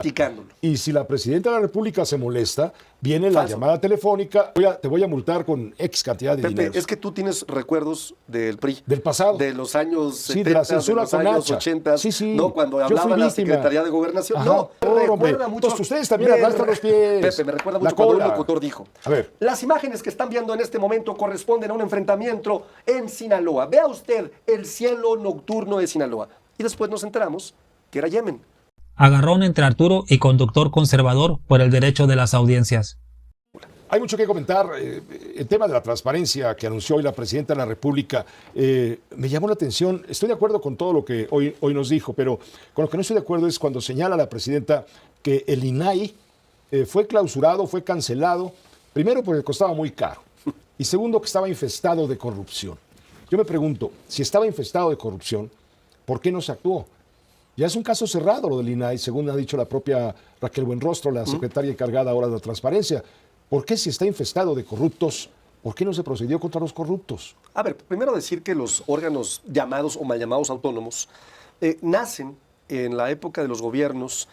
practicándolo. Y si la presidenta de la República se molesta, viene la Falso. llamada telefónica, te voy a multar con X cantidad de Pepe, dinero. es que tú tienes recuerdos del PRI. Del pasado. De los años Sí, 70, de la censura los con años hacha. 80, Sí, sí. ¿no? Cuando Yo fui hablaba la víctima. Secretaría de Gobernación. Ajá. No, me Hombre, recuerda mucho. entonces ustedes también arrastran los pies. Pepe, me recuerda La mucho cuando un cola. locutor dijo. A ver. Las imágenes que están viendo en este momento corresponden a un enfrentamiento en Sinaloa. Vea usted el cielo nocturno de Sinaloa. Y después nos enteramos que era Yemen. Agarrón entre Arturo y conductor conservador por el derecho de las audiencias. Hay mucho que comentar. El tema de la transparencia que anunció hoy la presidenta de la República me llamó la atención. Estoy de acuerdo con todo lo que hoy nos dijo, pero con lo que no estoy de acuerdo es cuando señala la presidenta que el INAI fue clausurado, fue cancelado, primero porque costaba muy caro y segundo que estaba infestado de corrupción. Yo me pregunto, si estaba infestado de corrupción, ¿por qué no se actuó? Ya es un caso cerrado lo del INAI, según ha dicho la propia Raquel Buenrostro, la secretaria encargada ahora de la transparencia. ¿Por qué si está infestado de corruptos, por qué no se procedió contra los corruptos? A ver, primero decir que los órganos llamados o mal llamados autónomos nacen en la época de los gobiernos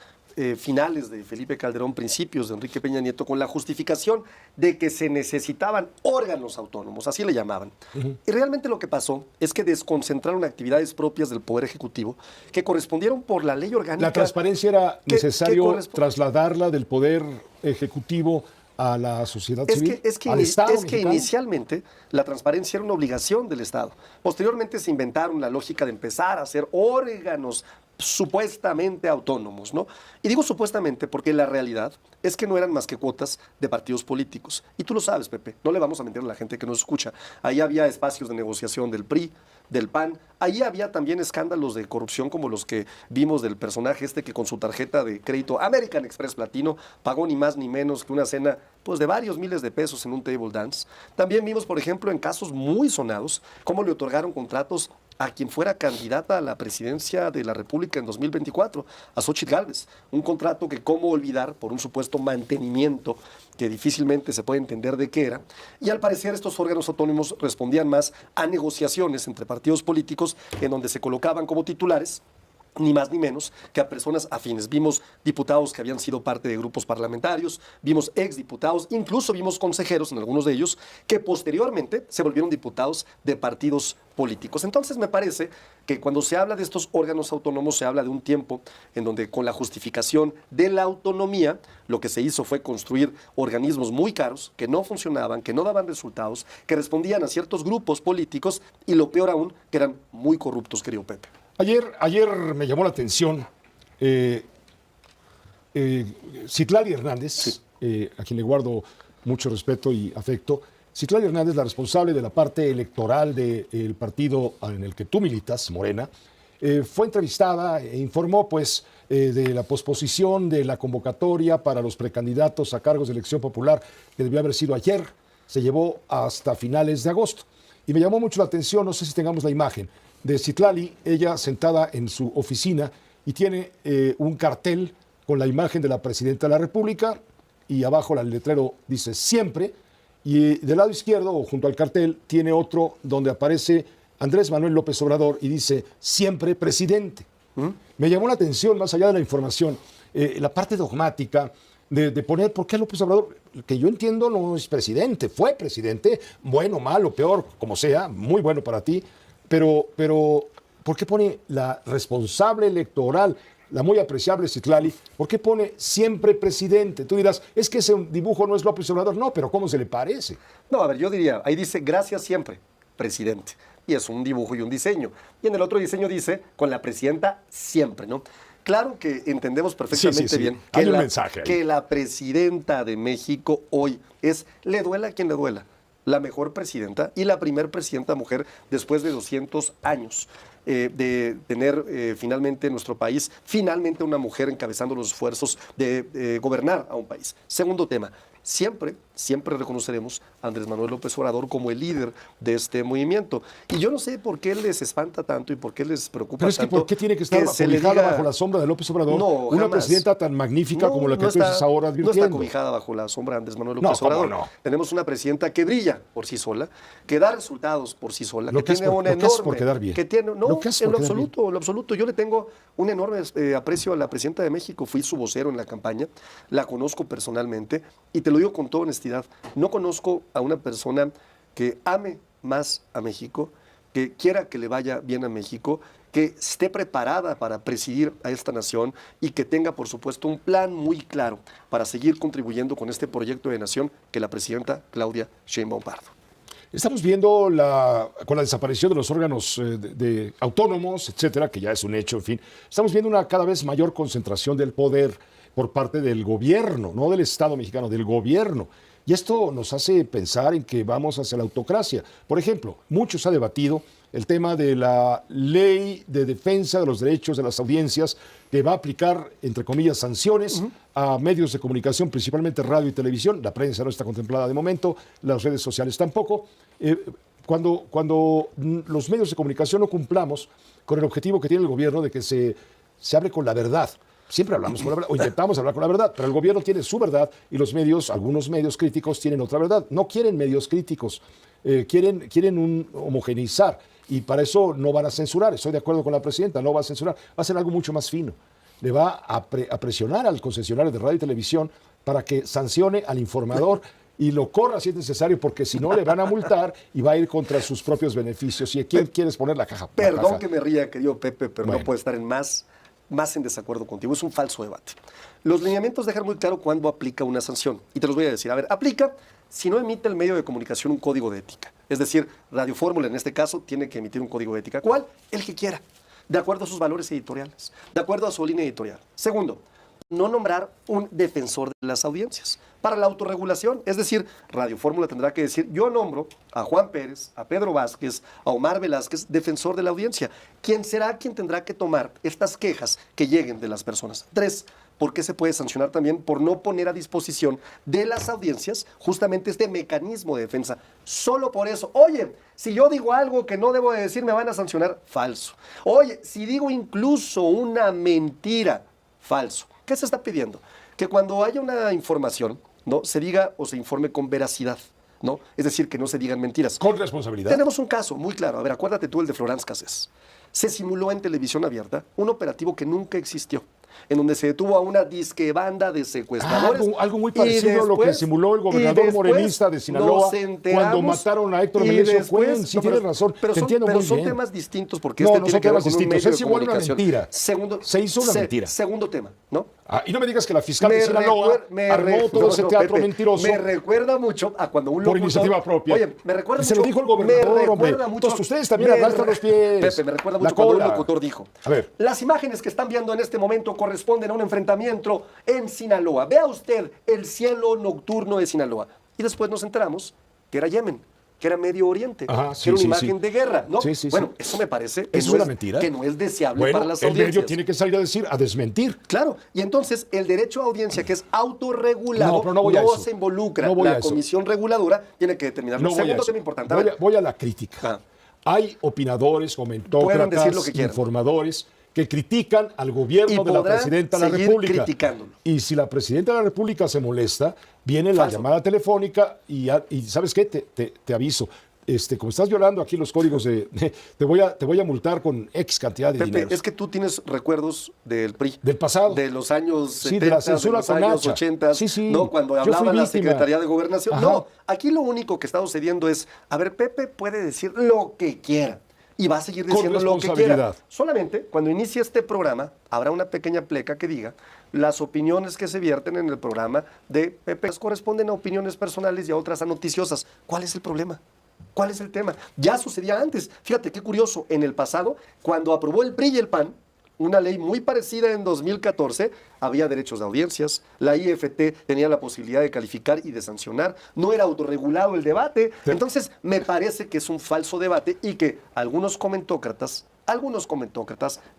finales de Felipe Calderón, principios de Enrique Peña Nieto, con la justificación de que se necesitaban órganos autónomos, así le llamaban. Y realmente lo que pasó es que desconcentraron actividades propias del Poder Ejecutivo que correspondieron por la ley orgánica. La transparencia era necesario que trasladarla del Poder Ejecutivo a la sociedad civil, al Estado es que mexicano. Inicialmente la transparencia era una obligación del Estado. Posteriormente se inventaron la lógica de empezar a hacer órganos supuestamente autónomos, ¿no? Y digo supuestamente porque la realidad es que no eran más que cuotas de partidos políticos. Y tú lo sabes, Pepe, no le vamos a mentir a la gente que nos escucha. Ahí había espacios de negociación del PRI, del PAN. Ahí había también escándalos de corrupción como los que vimos del personaje este que con su tarjeta de crédito American Express Platino pagó ni más ni menos que una cena pues de varios miles de pesos en un table dance. También vimos, por ejemplo, en casos muy sonados, cómo le otorgaron contratos a quien fuera candidata a la presidencia de la República en 2024, a Xóchitl Gálvez. Un contrato que cómo olvidar por un supuesto mantenimiento que difícilmente se puede entender de qué era. Y al parecer estos órganos autónomos respondían más a negociaciones entre partidos políticos en donde se colocaban como titulares ni más ni menos que a personas afines. Vimos diputados que habían sido parte de grupos parlamentarios, vimos exdiputados, incluso vimos consejeros en algunos de ellos que posteriormente se volvieron diputados de partidos políticos. Entonces me parece que cuando se habla de estos órganos autónomos se habla de un tiempo en donde con la justificación de la autonomía lo que se hizo fue construir organismos muy caros que no funcionaban, que no daban resultados, que respondían a ciertos grupos políticos y lo peor aún, que eran muy corruptos, querido Pepe. Ayer me llamó la atención Citlali Hernández, Sí. A quien le guardo mucho respeto y afecto. Citlali Hernández, la responsable de la parte electoral del partido en el que tú militas, Morena, fue entrevistada e informó pues de la posposición de la convocatoria para los precandidatos a cargos de elección popular que debió haber sido ayer. Se llevó hasta finales de agosto. Y me llamó mucho la atención, no sé si tengamos la imagen, de Citlali, ella sentada en su oficina y tiene un cartel con la imagen de la presidenta de la República y abajo el letrero dice siempre, y del lado izquierdo o junto al cartel tiene otro donde aparece Andrés Manuel López Obrador y dice siempre presidente. Me llamó la atención, más allá de la información, la parte dogmática de poner por qué López Obrador, que yo entiendo no es presidente, fue presidente, bueno, malo, peor, como sea, muy bueno para ti, pero ¿por qué pone la responsable electoral, la muy apreciable Citlali, por qué pone siempre presidente? Tú dirás, es que ese dibujo no es López Obrador. No, pero ¿cómo se le parece? No, a ver, yo diría, ahí dice gracias siempre, presidente. Y es un dibujo y un diseño. Y en el otro diseño dice con la presidenta siempre, ¿no? Claro que entendemos perfectamente bien que hay un mensaje ahí. que la presidenta de México hoy es, le duela a quien le duela, la mejor presidenta y la primer presidenta mujer después de 200 años de tener finalmente en nuestro país, finalmente una mujer encabezando los esfuerzos de gobernar a un país. Segundo tema, siempre reconoceremos a Andrés Manuel López Obrador como el líder de este movimiento. Y yo no sé por qué les espanta tanto y por qué les preocupa Pero es que tanto. ¿por qué tiene que estar se le cobijada diga- bajo la sombra de López Obrador No, una jamás. presidenta tan magnífica como la que tú dices ahora No advirtiendo? está cobijada bajo la sombra de Andrés Manuel No, López ¿cómo Obrador. no? Tenemos una presidenta que brilla por sí sola, que da resultados por sí sola, Lo que que es tiene por- una lo que hace enorme... por quedar bien. Que tiene, no, Lo que hace en por lo quedar bien. absoluto, en lo absoluto. Yo le tengo un enorme aprecio a la presidenta de México. Fui su vocero en la campaña, la conozco personalmente y te lo digo con toda honestidad. No conozco a una persona que ame más a México, que quiera que le vaya bien a México, que esté preparada para presidir a esta nación y que tenga, por supuesto, un plan muy claro para seguir contribuyendo con este proyecto de nación que la presidenta Claudia Sheinbaum Pardo. Estamos viendo con la desaparición de los órganos de autónomos, etcétera, que ya es un hecho, en fin. Estamos viendo una cada vez mayor concentración del poder por parte del gobierno, no del Estado mexicano, del gobierno. Y esto nos hace pensar en que vamos hacia la autocracia. Por ejemplo, mucho se ha debatido el tema de la ley de defensa de los derechos de las audiencias que va a aplicar, entre comillas, sanciones a medios de comunicación, principalmente radio y televisión. La prensa no está contemplada de momento, las redes sociales tampoco. Cuando los medios de comunicación no cumplamos con el objetivo que tiene el gobierno de que se hable con la verdad. Siempre hablamos con la verdad, o intentamos hablar con la verdad, pero el gobierno tiene su verdad y los medios, algunos medios críticos, tienen otra verdad. No quieren medios críticos, quieren homogeneizar y para eso no van a censurar. Estoy de acuerdo con la presidenta, no va a censurar, va a ser algo mucho más fino. Le va a presionar al concesionario de radio y televisión para que sancione al informador y lo corra si es necesario, porque si no le van a multar y va a ir contra sus propios beneficios. ¿Y a quién quieres poner la caja? Perdón que me ría, querido Pepe, pero Bueno. no puedo estar más en desacuerdo contigo. Es un falso debate. Los lineamientos dejan muy claro cuándo aplica una sanción. Y te los voy a decir. A ver, aplica si no emite el medio de comunicación un código de ética. Es decir, Radio Fórmula, en este caso, tiene que emitir un código de ética. ¿Cuál? El que quiera. De acuerdo a sus valores editoriales. De acuerdo a su línea editorial. Segundo, no nombrar un defensor de las audiencias. Para la autorregulación, es decir, Radio Fórmula tendrá que decir, yo nombro a Juan Pérez, a Pedro Vázquez, a Omar Velázquez, defensor de la audiencia. ¿Quién será quien tendrá que tomar estas quejas que lleguen de las personas? 3, ¿por qué se puede sancionar también por no poner a disposición de las audiencias justamente este mecanismo de defensa? Solo por eso. Oye, si yo digo algo que no debo de decir, me van a sancionar. Falso. Oye, si digo incluso una mentira, falso. ¿Qué se está pidiendo? Que cuando haya una información, ¿no?, se diga o se informe con veracidad, ¿no? Es decir, que no se digan mentiras. Con responsabilidad. Tenemos un caso muy claro. A ver, acuérdate tú el de Florence Cassés. Se simuló en televisión abierta un operativo que nunca existió, en donde se detuvo a una disque banda de secuestradores. Algo muy parecido a lo que simuló el gobernador morenista de Sinaloa cuando mataron a Héctor Melesio Cuen. Sí, tienes razón, pero te entiendo muy son bien. temas distintos porque No, este no tiene son que ver temas con un distintos. medio Es de igual una comunicación. mentira. Segundo, Se hizo una mentira. Segundo tema, ¿no? Y no me digas que la fiscal de Sinaloa armó todo ese teatro Pepe, mentiroso. Me recuerda mucho a cuando un Por locutor... iniciativa propia. Oye, me recuerda Y mucho... se lo dijo el gobernador, hombre. Entonces ustedes también arrastran los pies. Pepe, me recuerda La mucho cuando un cola. locutor dijo... A ver. Las imágenes que están viendo en este momento corresponden a un enfrentamiento en Sinaloa. Vea usted el cielo nocturno de Sinaloa. Y después nos enteramos que era Yemen, que era Medio Oriente, Ajá, que sí, era una sí, imagen sí. de guerra, ¿no? Sí, sí, bueno, sí. eso me parece que ¿Eso no es una es, mentira? que no es deseable Bueno, para las el audiencias. medio tiene que salir a decir, a desmentir. Claro, y entonces el derecho a audiencia, que es autorregulado, No, pero no voy a eso. se involucra. No voy a La eso. comisión reguladora tiene que determinarlo. No voy a Segundo eso. tema importante. A ver, Voy a la crítica. Ah. Hay opinadores, Pueden decir comentócratas, lo que quieran. informadores que critican al gobierno Y de la podrán presidenta de la seguir República. criticándolo. Y si la presidenta de la República se molesta, viene la Falso. llamada telefónica y ¿sabes qué? Te aviso. Como estás violando aquí los códigos te voy a multar con X cantidad de Pepe, dinero. es que tú tienes recuerdos del PRI. Del pasado. De los años Sí, 70, de la censura los con años hacha. 80, Sí, sí. ¿no? Cuando Yo fui hablaba la víctima. Secretaría de Gobernación. Ajá. No, aquí lo único que está sucediendo es, a ver, Pepe puede decir lo que quiera. Y va a seguir Con diciendo lo que quiera. responsabilidad. Solamente cuando inicie este programa habrá una pequeña pleca que diga las opiniones que se vierten en el programa de Pepe corresponden a opiniones personales y a otras a noticiosas. ¿Cuál es el problema? ¿Cuál es el tema? Ya sucedía antes. Fíjate qué curioso. En el pasado, cuando aprobó el PRI y el PAN, una ley muy parecida en 2014, había derechos de audiencias, la IFT tenía la posibilidad de calificar y de sancionar, no era autorregulado el debate. Entonces, me parece que es un falso debate y que algunos comentócratas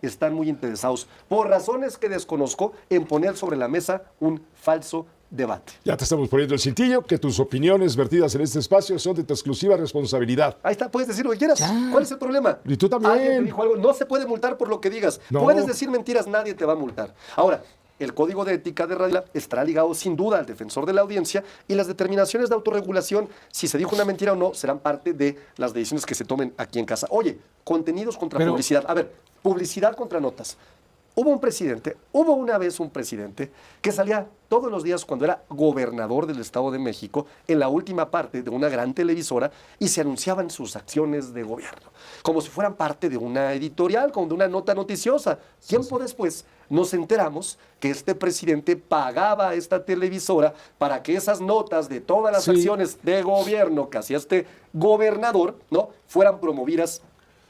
están muy interesados, por razones que desconozco, en poner sobre la mesa un falso debate. Ya te estamos poniendo el cintillo, que tus opiniones vertidas en este espacio son de tu exclusiva responsabilidad. Ahí está, puedes decir lo que quieras. Ya. ¿Cuál es el problema? Y tú también. Alguien te dijo algo. No se puede multar por lo que digas. No. Puedes decir mentiras, nadie te va a multar. Ahora, el código de ética de Radio estará ligado sin duda al defensor de la audiencia y las determinaciones de autorregulación, si se dijo una mentira o no, serán parte de las decisiones que se tomen aquí en casa. Oye, contenidos contra publicidad. A ver, publicidad contra notas. Hubo una vez un presidente que salía todos los días cuando era gobernador del Estado de México en la última parte de una gran televisora y se anunciaban sus acciones de gobierno, como si fueran parte de una editorial, como de una nota noticiosa. Tiempo después nos enteramos que este presidente pagaba a esta televisora para que esas notas de todas las acciones de gobierno que hacía este gobernador, ¿no?, fueran promovidas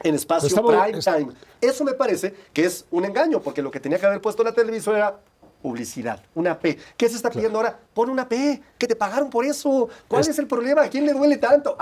en espacio prime time. Eso me parece que es un engaño, porque lo que tenía que haber puesto la televisora era publicidad, una P. ¿Qué se está pidiendo ahora? Pon una P, que te pagaron por eso. ¿Cuál es el problema? ¿A quién le duele tanto?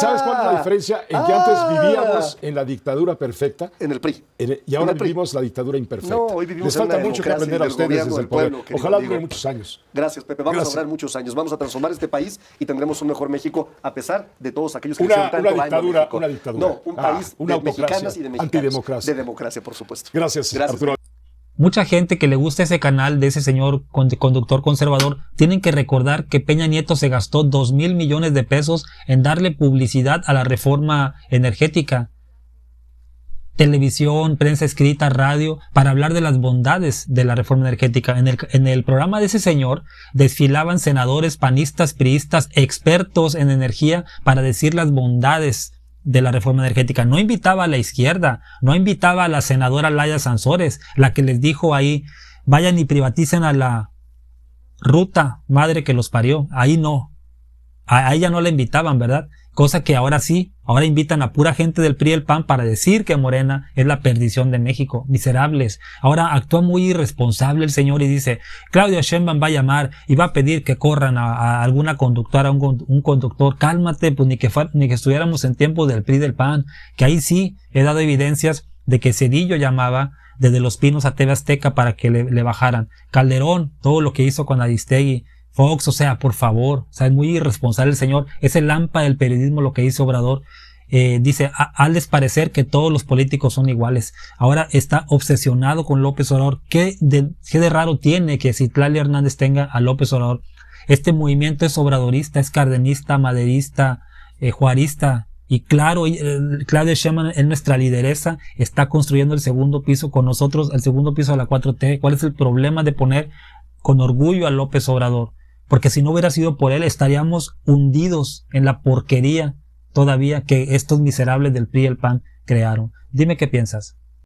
¿Sabes cuál es la diferencia? En que antes vivíamos en la dictadura perfecta. En el PRI. Y ahora vivimos la dictadura imperfecta. No, hoy vivimos Les falta en una mucho que democracia aprender a del ustedes gobierno desde el del poder. pueblo, querido Ojalá amigo. dure muchos años. Gracias, Pepe. Vamos a durar muchos años. Vamos a transformar este país y tendremos un mejor México a pesar de todos aquellos que hicieron tanto daño a México. Una dictadura. No, un país una de mexicanas y de mexicanos. Antidemocracia. De democracia, por supuesto. Gracias, Arturo. Mucha gente que le gusta ese canal de ese señor conductor conservador tienen que recordar que Peña Nieto se gastó 2,000 millones de pesos en darle publicidad a la reforma energética. Televisión, prensa escrita, radio, para hablar de las bondades de la reforma energética. En el programa de ese señor desfilaban senadores, panistas, priistas, expertos en energía para decir las bondades de la reforma energética. No invitaba a la izquierda, no invitaba a la senadora Laida Sansores, la que les dijo ahí, vayan y privaticen a la ruta madre que los parió. Ahí no. A ella no la invitaban, ¿verdad? Cosa que ahora sí, ahora invitan a pura gente del PRI y el PAN para decir que Morena es la perdición de México. Miserables. Ahora actúa muy irresponsable el señor y dice, Claudia Sheinbaum va a llamar y va a pedir que corran a alguna conductora, a un conductor. Cálmate, pues ni que estuviéramos en tiempos del PRI y del PAN. Que ahí sí he dado evidencias de que Zedillo llamaba desde Los Pinos a TV Azteca para que le bajaran. Calderón, todo lo que hizo con Aristegui. Fox, o sea, por favor, o sea, es muy irresponsable el señor, es el AMPA del periodismo lo que hizo Obrador. Dice, al parecer que todos los políticos son iguales. Ahora está obsesionado con López Obrador. ¿Qué de raro tiene que Citlali Hernández tenga a López Obrador? Este movimiento es obradorista, es cardenista, maderista, juarista. Y claro, Claudia Sheinbaum es nuestra lideresa, está construyendo el segundo piso con nosotros, el segundo piso de la 4T. ¿Cuál es el problema de poner con orgullo a López Obrador? Porque si no hubiera sido por él, estaríamos hundidos en la porquería todavía que estos miserables del PRI y el PAN crearon. Dime qué piensas.